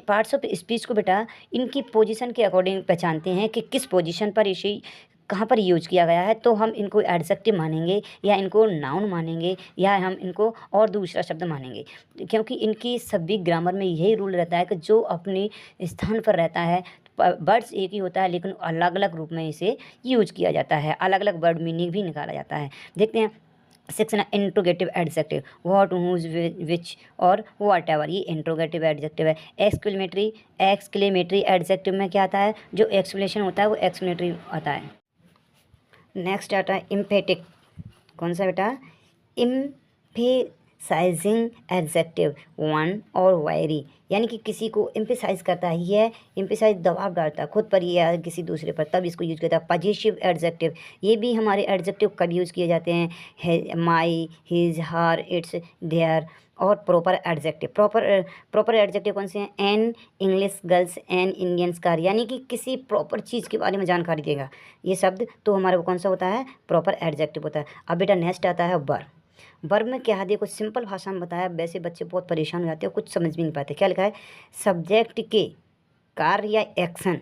पार्ट्स ऑफ स्पीच को बेटा इनकी पोजीशन के अकॉर्डिंग पहचानते हैं कि किस पोजीशन पर इसे कहाँ पर यूज किया गया है, तो हम इनको एडजेक्टिव मानेंगे, या इनको नाउन मानेंगे, या हम इनको और दूसरा शब्द मानेंगे। क्योंकि इनकी सभी ग्रामर में यही रूल रहता है कि जो अपने स्थान पर रहता है, वर्ड्स एक ही होता है लेकिन अलग अलग रूप में इसे यूज किया जाता है, अलग अलग वर्ड मीनिंग भी निकाला जाता है। देखते हैं सेक्शन है इंट्रोगेटिव एडजेक्टिव, व्हाट, हुज, विच और व्हाट एवर, ये इंट्रोगेटिव एडजेक्टिव है। एक्सक्लेमेटरी एडजेक्टिव में क्या आता है? जो एक्सप्लेनेशन होता है वो एक्सक्लेमेटरी आता है। नेक्स्ट आता है इम्फेटिक, कौन सा बेटा? एम्फेसाइजिंग एडजेक्टिव वन और वेरी, यानी कि किसी को एम्फेसाइज करता है, ये एम्फेसाइज दबाव डालता है खुद पर या किसी दूसरे पर, तब इसको यूज करता है। पॉजिटिव एडजेक्टिव, ये भी हमारे एडजेक्टिव कब यूज किए जाते हैं, है माई, हिज, हर, इट्स, देयर। और प्रॉपर एडजेक्टिव, प्रॉपर एडजेक्टिव कौन से हैं, an English girls and Indians car, यानी कि किसी प्रॉपर चीज़ के बारे में जानकारी देगा ये शब्द, तो हमारे को कौन सा होता है, प्रॉपर एडजेक्टिव होता है। अब बेटा नेक्स्ट आता है वर्ब। वर्ब में क्या है, देखो सिंपल भाषा में बताया, वैसे बच्चे बहुत परेशान हो जाते हैं, कुछ समझ भी नहीं पाते। क्या लिखा है, सब्जेक्ट के कार्य या एक्शन,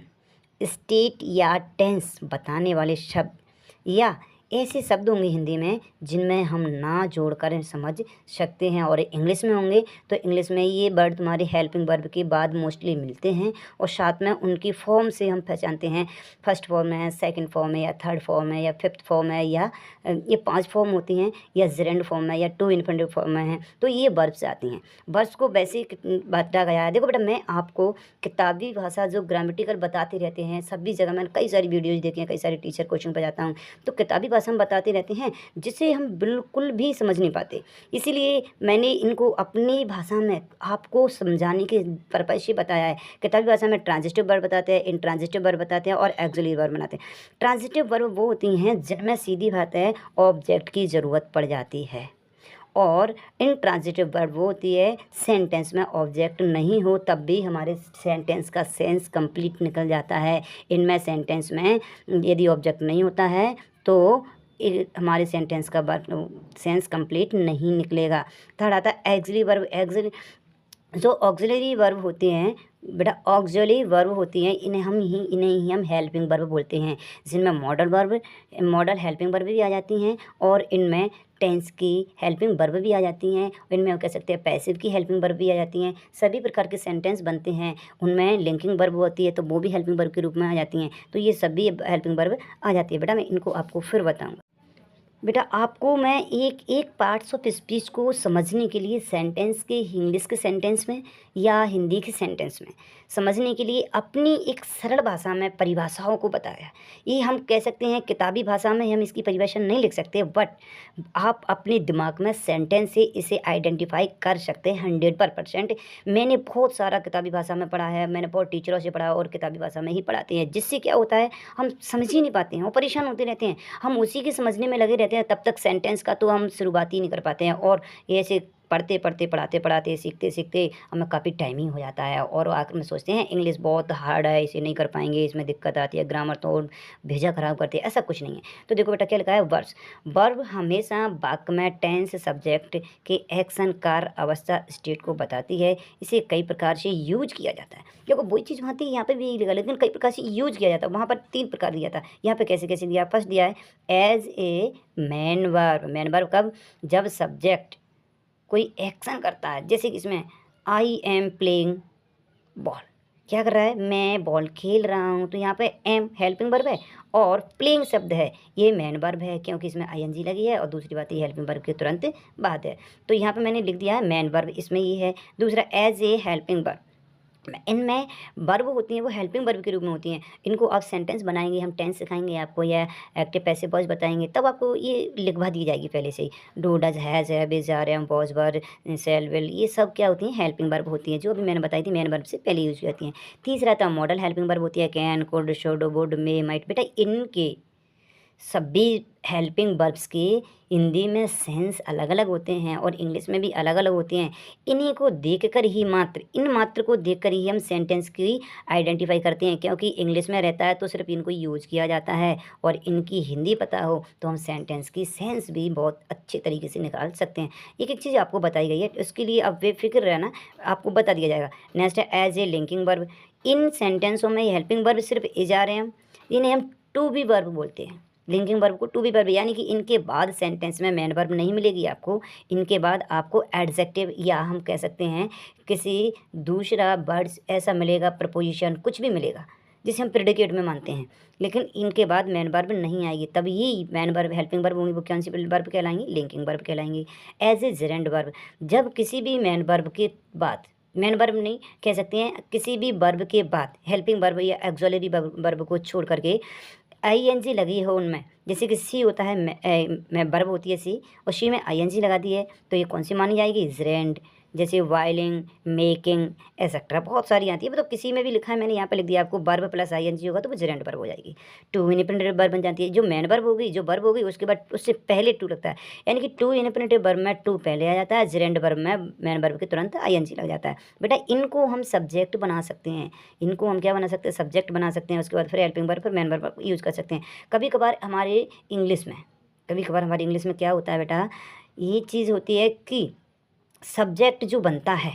स्टेट या टेंस बताने वाले शब्द या ऐसे शब्द होंगे हिंदी में जिनमें हम ना जोड़कर समझ सकते हैं, और इंग्लिश में होंगे तो इंग्लिश में ये वर्ड तुम्हारे हेल्पिंग वर्ब के बाद मोस्टली मिलते हैं, और साथ में उनकी फॉर्म से हम पहचानते हैं, फर्स्ट फॉर्म है, सेकंड फॉर्म है, या थर्ड फॉर्म है, या फिफ्थ फॉर्म है, या ये 5 फॉर्म होती हैं, या जेरेंड फॉर्म है, या टू इन्फिनिटिव फॉर्म में है, तो ये वर्ब से आती हैं। वर्ब्स को वैसे बांटा गया है। देखो बेटा, मैं आपको किताबी भाषा जो ग्रामेटिकल बताते रहते हैं सभी जगह, मैंने कई सारी वीडियोज़ देखी हैं, कई सारे टीचर कोचिंग पर जाता हूँ, तो किताबी भाषा में बताते रहते हैं जिसे हम बिल्कुल भी समझ नहीं पाते। इसीलिए मैंने इनको अपनी भाषा में आपको समझाने के पर्पज से बताया है। किताबी भाषा में ट्रांजिटिव वर्ब बताते हैं, इंट्रांजिटिव वर्ब बताते हैं, और एक्सिलरी वर्ब बनाते हैं। ट्रांजिटिव वर्ब वो होती हैं जिनमें सीधी बात है ऑब्जेक्ट की ज़रूरत पड़ जाती है, और इंट्रांजिटिव वर्ब वो होती है सेंटेंस में ऑब्जेक्ट नहीं हो तब भी हमारे सेंटेंस का सेंस कंप्लीट निकल जाता है। इनमें सेंटेंस में यदि ऑब्जेक्ट नहीं होता है तो हमारे सेंटेंस का सेंस कंप्लीट नहीं निकलेगा। थर्ड आता है एक्सिलरी वर्ब। जो ऑक्सिलरी वर्ब होते हैं बेटा, ऑक्सिलरी वर्ब होती हैं, इन्हें ही हम हेल्पिंग वर्ब बोलते हैं, जिनमें मॉडल हेल्पिंग वर्ब भी आ जाती हैं, और इनमें टेंस की हेल्पिंग वर्ब भी आ जाती हैं, इनमें हम कह सकते हैं पैसिव की हेल्पिंग वर्ब भी आ जाती हैं। सभी प्रकार के सेंटेंस बनते हैं, उनमें लिंकिंग वर्ब होती है तो वो भी हेल्पिंग वर्ब के रूप में आ जाती हैं, तो ये सभी हेल्पिंग वर्ब आ जाती है। बेटा मैं इनको आपको फिर बताऊँगा। बेटा आपको मैं एक पार्ट्स ऑफ स्पीच को समझने के लिए सेंटेंस के इंग्लिश के सेंटेंस में या हिंदी के सेंटेंस में समझने के लिए अपनी एक सरल भाषा में परिभाषाओं को बताया। ये हम कह सकते हैं किताबी भाषा में हम इसकी परिभाषा नहीं लिख सकते, बट आप अपने दिमाग में सेंटेंस से इसे आइडेंटिफाई कर सकते हैं 100%। मैंने बहुत सारा किताबी भाषा में पढ़ा है, मैंने बहुत टीचरों से पढ़ा और किताबी भाषा में ही पढ़ाते हैं, जिससे क्या होता है हम समझ ही नहीं पाते हैं और परेशान होते रहते हैं। हम उसी के समझने में लगे रहते हैं, तब तक सेंटेंस का तो हम शुरुआत ही नहीं कर पाते हैं, और ऐसे पढ़ते पढ़ते पढ़ाते पढ़ाते सीखते सीखते हमें काफ़ी टाइमिंग हो जाता है, और आखिर में सोचते हैं इंग्लिश बहुत हार्ड है, इसे नहीं कर पाएंगे, इसमें दिक्कत आती है, ग्रामर तो और भेजा खराब करते हैं। ऐसा कुछ नहीं है। तो देखो बेटा क्या लिखा है, वर्ब्स। वर्ब हमेशा वाक्य में टेंस, सब्जेक्ट के एक्शन, कार्य, अवस्था, स्टेट को बताती है। इसे कई प्रकार से यूज किया जाता है। देखो वही चीज़ वहाँ थी, यहाँ पे भी यही लिखा, लेकिन कई प्रकार से यूज किया जाता है। वहाँ पर 3 प्रकार दिया था, यहाँ पे कैसे कैसे दिया। फर्स्ट दिया है as a main verb. Main verb कब, जब सब्जेक्ट कोई एक्शन करता है, जैसे कि इसमें आई एम प्लेइंग बॉल, क्या कर रहा है, मैं बॉल खेल रहा हूँ, तो यहाँ पे एम हेल्पिंग वर्ब है और प्लेइंग शब्द है, ये मेन वर्ब है क्योंकि इसमें आईएनजी लगी है, और दूसरी बात ये हेल्पिंग वर्ब के तुरंत बाद है, तो यहाँ पे मैंने लिख दिया है मेन वर्ब, इसमें ये है। दूसरा एज ए हेल्पिंग वर्ब, इनमें वर्ब होती हैं वो हेल्पिंग वर्ब के रूप में होती हैं। इनको आप सेंटेंस बनाएंगे, हम टेंस सिखाएंगे आपको या एक्टिव पैसिव वॉइस बताएंगे, तब आपको ये लिखवा दी जाएगी पहले से ही। Do, does, has, have, is, are, am, was, were, shall, will, ये सब क्या होती हैं, हेल्पिंग वर्ब होती हैं, जो अभी मैंने बताई थी मेन वर्ब से पहले यूज होती हैं। तीसरा था मॉडल हेल्पिंग वर्ब होती है, can, could, should, would, may, might. बेटा इनके सभी हेल्पिंग वर्ब्स के हिंदी में सेंस अलग अलग होते हैं और इंग्लिश में भी अलग अलग होते हैं। इन्हीं को देखकर ही इन मात्र को देखकर ही हम सेंटेंस की आइडेंटिफाई करते हैं, क्योंकि इंग्लिश में रहता है तो सिर्फ इनको यूज किया जाता है, और इनकी हिंदी पता हो तो हम सेंटेंस की सेंस भी बहुत अच्छे तरीके से निकाल सकते हैं। एक एक चीज़ आपको बताई गई है, उसके लिए आप बेफिक्र रहना, आपको बता दिया जाएगा। नेक्स्ट है एज ए लिंकिंग वर्ब। इन सेंटेंसों में हेल्पिंग वर्ब सिर्फ इज, आर, एम, इन्हें हम टू बी वर्ब बोलते हैं। लिंकिंग वर्ब को टू बी वर्ब, यानी कि इनके बाद सेंटेंस में मेन वर्ब नहीं मिलेगी आपको, इनके बाद आपको एडजेक्टिव या हम कह सकते हैं किसी दूसरा वर्ड्स ऐसा मिलेगा, प्रपोजिशन कुछ भी मिलेगा जिसे हम प्रेडिकेट में मानते हैं, लेकिन इनके बाद मेन वर्ब नहीं आएगी, तब ये मेन वर्ब हेल्पिंग वर्ब होंगी, वो कौन सी वर्ब कहलाएंगी, लिंकिंग वर्ब कहलाएंगी। एज ए जेरेंड वर्ब, जब किसी भी मेन वर्ब के बाद, मेन वर्ब नहीं कह सकते हैं, किसी भी वर्ब के बाद हेल्पिंग वर्ब या एक्सुअलरी वर्ब को छोड़ करके आईएनजी लगी हो उनमें, जैसे कि सी होता है मैं वर्ब होती है सी, और सी में आईएनजी लगा दी है तो ये कौन सी मानी जाएगी? जेरेंड। जैसे वाइलिंग, मेकिंग, एक्सेट्रा बहुत सारी आती है, मतलब किसी में भी लिखा है, मैंने यहाँ पे लिख दिया आपको, वर्ब प्लस आईएनजी होगा तो वो जेरेंड वर्ब हो जाएगी। टू इनफिनिटिव वर्ब बन जाती है। जो मेन वर्ब होगी, जो वर्ब होगी उसके बाद उससे पहले टू लगता है, यानी कि टू इनफिनिटिव वर्ब में टू पहले आ जाता है, जेरेंड वर्ब में मेन वर्ब के तुरंत आईएनजी लग जाता है। बेटा इनको हम सब्जेक्ट बना सकते हैं, इनको हम क्या बना सकते हैं? सब्जेक्ट बना सकते हैं। उसके बाद फिर हेल्पिंग वर्ब, फिर मेन वर्ब यूज़ कर सकते हैं। कभी कभार हमारे इंग्लिश में क्या होता है बेटा, ये चीज़ होती है कि सब्जेक्ट जो बनता है,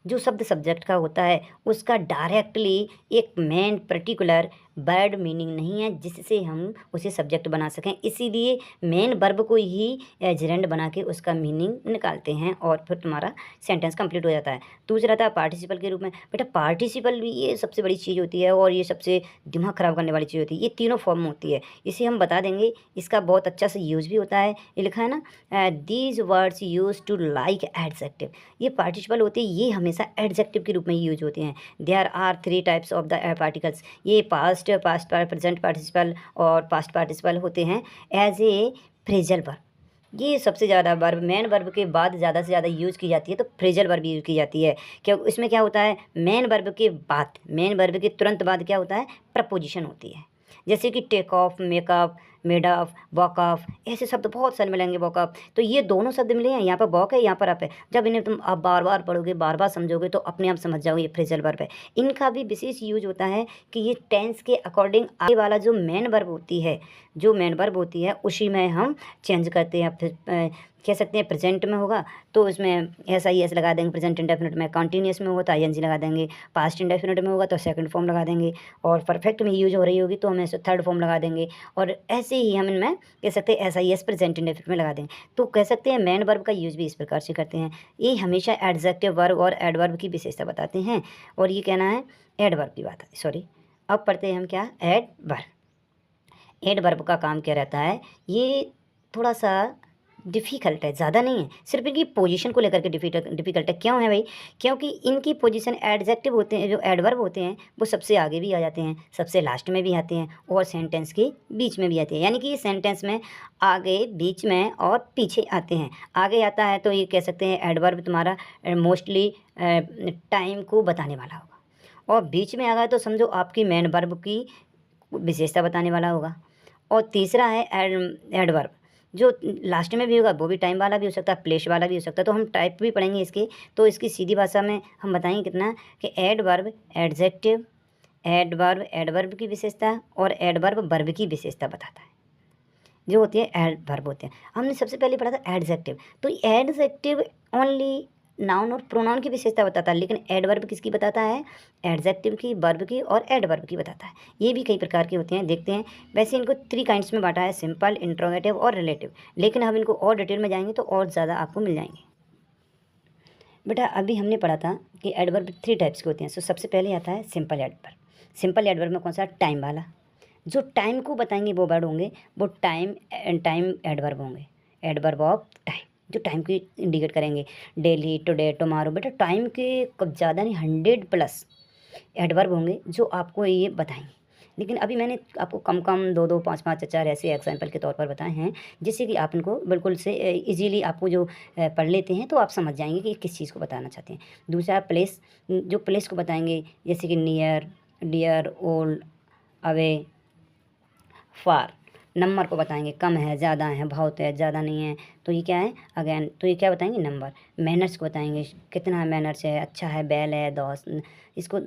जो शब्द सब्जेक्ट का होता है, उसका डायरेक्टली एक मेन पर्टिकुलर वर्ड मीनिंग नहीं है जिससे हम उसे सब्जेक्ट बना सकें, इसीलिए मेन वर्ब को ही जेरेंड बना के उसका मीनिंग निकालते हैं और फिर तुम्हारा सेंटेंस कंप्लीट हो जाता है। दूसरा था पार्टिसिपल के रूप में। बेटा पार्टिसिपल भी ये सबसे बड़ी चीज़ होती है और ये सबसे दिमाग ख़राब करने वाली चीज़ होती है। ये तीनों फॉर्म में होती है, इसे हम बता देंगे। इसका बहुत अच्छा से यूज़ भी होता है, ये लिखा है ना, these words use to like adjective. ये पार्टिसिपल होते हैं, ये हमेशा एडजेक्टिव के रूप में यूज होते हैं। There are 3 types of the particles. ये पास्ट प्रेजेंट पार्टिसिपल और पास्ट पार्टिसिपल होते हैं एज ए फ्रेजल वर्ब। ये सबसे ज़्यादा वर्ब मेन वर्ब के बाद ज़्यादा से ज़्यादा यूज़ की जाती है, तो फ्रेजल वर्ब यूज़ की जाती है। क्या इसमें क्या होता है? मेन वर्ब के बाद, मेन वर्ब के तुरंत बाद क्या होता है? प्रपोजिशन होती है। जैसे कि take off, makeup, made of, walk off, ऐसे शब्द बहुत सारे मिलेंगे। वॉक ऑफ, तो ये दोनों शब्द मिले हैं, यहाँ पर वॉक है, यहाँ पर अप है। जब इन्हें तुम आप बार बार पढ़ोगे, बार बार समझोगे तो अपने आप समझ जाओगे ये फ्रेजल वर्ब है। इनका भी विशेष यूज होता है कि ये टेंस के अकॉर्डिंग आगे वाला जो मेन वर्ब होती है, जो मेन वर्ब होती है उसी में हम चेंज करते हैं। फिर कह सकते हैं प्रेजेंट में होगा तो इसमें ऐसा ही ऐसे लगा देंगे, प्रेजेंट इंडेफिनिट में। कॉन्टीन्यूअस में होगा तो आईएनजी लगा देंगे, पास्ट इंडेफिनिट में होगा तो सेकंड फॉर्म लगा देंगे, और परफेक्ट में यूज हो रही होगी तो हम ऐसे थर्ड फॉर्म लगा देंगे। और ऐसे ही हम इनमें कह सकते हैं ऐसा ही एस प्रेजेंट इंडेफिनिट में लगा देंगे। तो कह सकते हैं मेन वर्ब का यूज भी इस प्रकार से करते हैं। ये हमेशा एडजेक्टिव वर्ब और एडवर्ब की विशेषता बताते हैं, और ये कहना है एडवर्ब की बात है, सॉरी। अब पढ़ते हैं हम क्या? एडवर्ब। एडवर्ब का काम क्या रहता है? ये थोड़ा सा डिफ़िकल्ट है, ज़्यादा नहीं है, सिर्फ इनकी पोजीशन को लेकर के डिफ़िकल्ट है। क्यों है भाई? क्योंकि इनकी पोजीशन एडजेक्टिव होते हैं, जो एडवर्ब होते हैं वो सबसे आगे भी आ जाते हैं, सबसे लास्ट में भी आते हैं, और सेंटेंस के बीच में भी आते हैं। यानी कि ये सेंटेंस में आगे, बीच में और पीछे आते हैं। आगे आता है तो ये कह सकते हैं एडवर्ब तुम्हारा मोस्टली टाइम को बताने वाला होगा, और बीच में आ गया तो समझो आपकी मेन वर्ब की विशेषता बताने वाला होगा। और तीसरा है एडवर्ब, जो लास्ट में भी होगा वो भी टाइम वाला भी हो सकता है, प्लेस वाला भी हो सकता है। तो हम टाइप भी पढ़ेंगे इसके, तो इसकी सीधी भाषा में हम बताएंगे कितना कि एडवर्ब एडजेक्टिव, एडवर्ब एडवर्ब की विशेषता, और एडवर्ब वर्ब की विशेषता बताता है, जो होती है एडवर्ब होते हैं। हमने सबसे पहले पढ़ा था एडजेक्टिव, तो एडजेक्टिव ओनली नाउन और प्रोनाउन की विशेषता बताता है, लेकिन एडवर्ब किसकी बताता है? एडजेक्टिव की, वर्ब की और एडवर्ब की बताता है। ये भी कई प्रकार के होते हैं, देखते हैं। वैसे इनको 3 काइंड्स में बांटा है, सिंपल, इंट्रोगेटिव और रिलेटिव, लेकिन हम इनको और डिटेल में जाएंगे तो और ज़्यादा आपको मिल जाएंगे। बेटा अभी हमने पढ़ा था कि एडवर्ब 3 टाइप्स के होते हैं। सो सबसे पहले आता है सिंपल एडवर्ब। सिंपल एडवर्ब में कौन सा? टाइम वाला, जो टाइम को बताएंगे वो वर्ड होंगे, वो टाइम एडवर्ब होंगे, एडवर्ब ऑफ टाइम, जो टाइम की इंडिकेट करेंगे। Daily, today, tomorrow. बेटा टाइम के कब ज़्यादा नहीं 100+ एडवर्ब होंगे जो आपको ये बताएंगे, लेकिन अभी मैंने आपको कम कम 2-2, 5-5, 4 ऐसे एग्जाम्पल के तौर पर बताए हैं, जिससे कि आप इनको बिल्कुल से इजीली आपको जो पढ़ लेते हैं तो आप समझ जाएंगे कि किस चीज़ को बताना चाहते हैं। दूसरा प्लेस, जो प्लेस को बताएंगे, जैसे कि नियर, डियर, ओल्ड, अवे, फार। नंबर को बताएंगे, कम है, ज़्यादा है, बहुत है, ज़्यादा नहीं है, तो ये क्या है? अगेन तो ये क्या बताएंगे? नंबर। मैनर्स को बताएंगे, कितना मैनर्स है, अच्छा है, बैल है, 10, इसको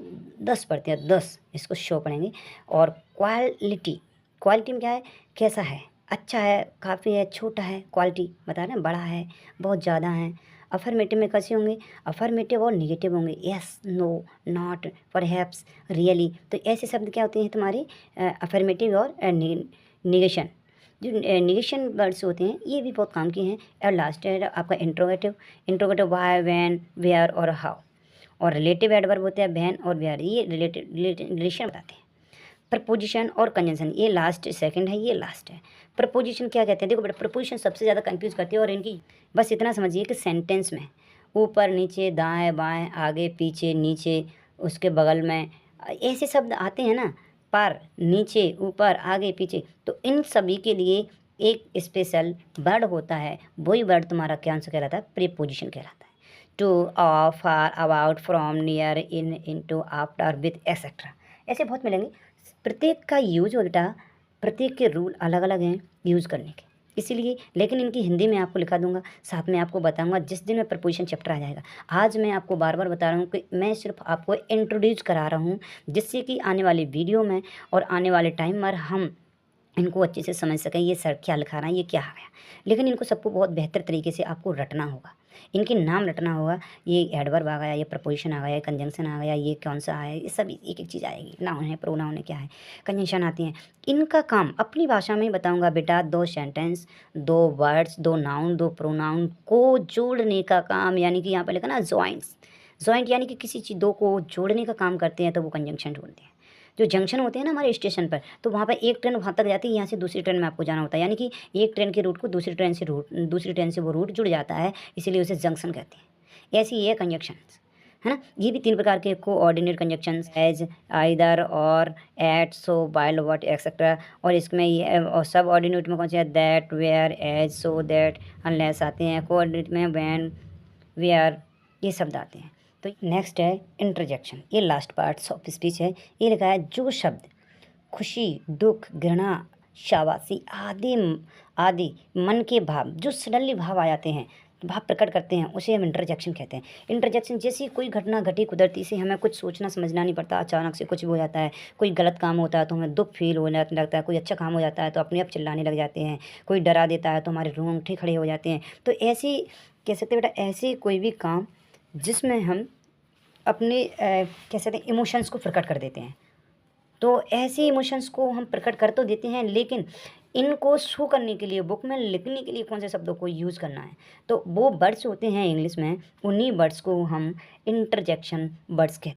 10 पढ़ते हैं, 10 इसको शो पढ़ेंगे। और क्वालिटी, क्वालिटी में क्या है? कैसा है, अच्छा है, काफ़ी है, छोटा है, क्वालिटी बता रहे हैं, बड़ा है, बहुत ज़्यादा है। अफर्मेटिव में कैसे होंगे? अफर्मेटिव और निगेटिव होंगे, yes, no, not, perhaps, really. तो ऐसे शब्द क्या होते हैं तुम्हारे? अफर्मेटिव और निगेशन। जो निगेशन वर्ड्स होते हैं ये भी बहुत काम के हैं। और लास्ट है आपका interrogative. Interrogative why, when, where और हाउ। और रिलेटिव एडवर्ब होते हैं व्हेन और वेयर, ये रिलेशन बताते हैं। प्रपोजिशन और कंजंक्शन, ये लास्ट सेकंड है, ये लास्ट है। प्रपोजिशन क्या कहते हैं? देखो बेटा प्रपोजिशन सबसे ज़्यादा कंफ्यूज करती है, और इनकी बस इतना समझिए कि सेंटेंस में ऊपर नीचे, दाएं बाएं, आगे पीछे, नीचे, उसके बगल में, ऐसे शब्द आते हैं ना, पर, नीचे, ऊपर, आगे, पीछे, तो इन सभी के लिए एक स्पेशल वर्ड होता है। वही वर्ड तुम्हारा क्या आंसर कहलाता है? प्रीपोजिशन कहलाता है। To, of, far, about, from, near, in, into, after, with, etcetera. ऐसे बहुत मिलेंगे। प्रत्येक का यूज बेटा, प्रत्येक के रूल अलग अलग हैं यूज़ करने के, इसीलिए लेकिन इनकी हिंदी में आपको लिखा दूंगा, साथ में आपको बताऊंगा जिस दिन में प्रपोजिशन चैप्टर आ जाएगा। आज मैं आपको बार बार बता रहा हूँ कि मैं सिर्फ आपको इंट्रोड्यूस करा रहा हूँ, जिससे कि आने वाली वीडियो में और आने वाले टाइम में हम इनको अच्छे से समझ सकें। ये सर क्या लिखा रहा है, ये क्या आ गया, लेकिन इनको सबको बहुत बेहतर तरीके से आपको रटना होगा, इनके नाम रटना होगा। ये एडवर्ब आ गया, ये प्रपोजिशन आ गया, ये कंजंक्शन आ गया, ये कौन सा है, ये सब एक एक चीज़ आएगी। नाउन है, प्रोनाउन है, क्या है, कंजंक्शन आती हैं। इनका काम अपनी भाषा में ही बताऊंगा बेटा। 2 सेंटेंस, 2 वर्ड्स, 2 नाउन, 2 प्रोनाउन को जोड़ने का काम, यानी कि यहाँ पर लिखा ना जॉइंट्स। जॉइंट यानी कि किसी चीज़ दो को जोड़ने का काम करते हैं, तो वो कंजंक्शन बोलते हैं। जो जंक्शन होते हैं ना हमारे स्टेशन पर, तो वहाँ पर एक ट्रेन वहाँ तक जाती है, यहाँ से दूसरी ट्रेन में आपको जाना होता है, यानी कि एक ट्रेन के रूट को दूसरी ट्रेन से वो रूट जुड़ जाता है, इसीलिए उसे जंक्शन कहते हैं। ऐसे ही है कंजक्शंस, है ना। ये भी 3 प्रकार के कोऑर्डिनेट कंजक्शंस, एज, आइदर, और, yet, so, while, what, etcetera. और इसमें ये और सब ऑर्डिनेट में कौन से है? That, where, as, so, that, unless आते हैं। कोऑर्डिनेट में व्हेन, वेयर, ये शब्द आते हैं। तो नेक्स्ट है इंटरजेक्शन। ये लास्ट पार्ट ऑफ स्पीच है। ये लिखा है जो शब्द खुशी, दुख, घृणा, शाबाशी आदि आदि मन के भाव, जो सडनली भाव आ जाते हैं, भाव प्रकट करते हैं, उसे हम इंटरजेक्शन कहते हैं। इंटरजेक्शन जैसी कोई घटना घटी कुदरती से, हमें कुछ सोचना समझना नहीं पड़ता, अचानक से कुछ भी हो जाता है। कोई गलत काम होता है तो हमें दुख फील होने लगता है, कोई अच्छा काम हो जाता है तो अपने आप चिल्लाने लग जाते हैं, कोई डरा देता है तो हमारे रोंगटे खड़े हो जाते हैं। तो ऐसी कह सकते हैं बेटा, ऐसे कोई भी काम जिसमें हम अपने कह सकते हैं इमोशंस को प्रकट कर देते हैं। तो ऐसे इमोशंस को हम प्रकट कर तो देते हैं, लेकिन इनको शो करने के लिए, बुक में लिखने के लिए कौन से शब्दों को यूज़ करना है, तो वो वर्ड्स होते हैं इंग्लिश में, उन्हीं वर्ड्स को हम इंटरजेक्शन वर्ड्स कहते हैं।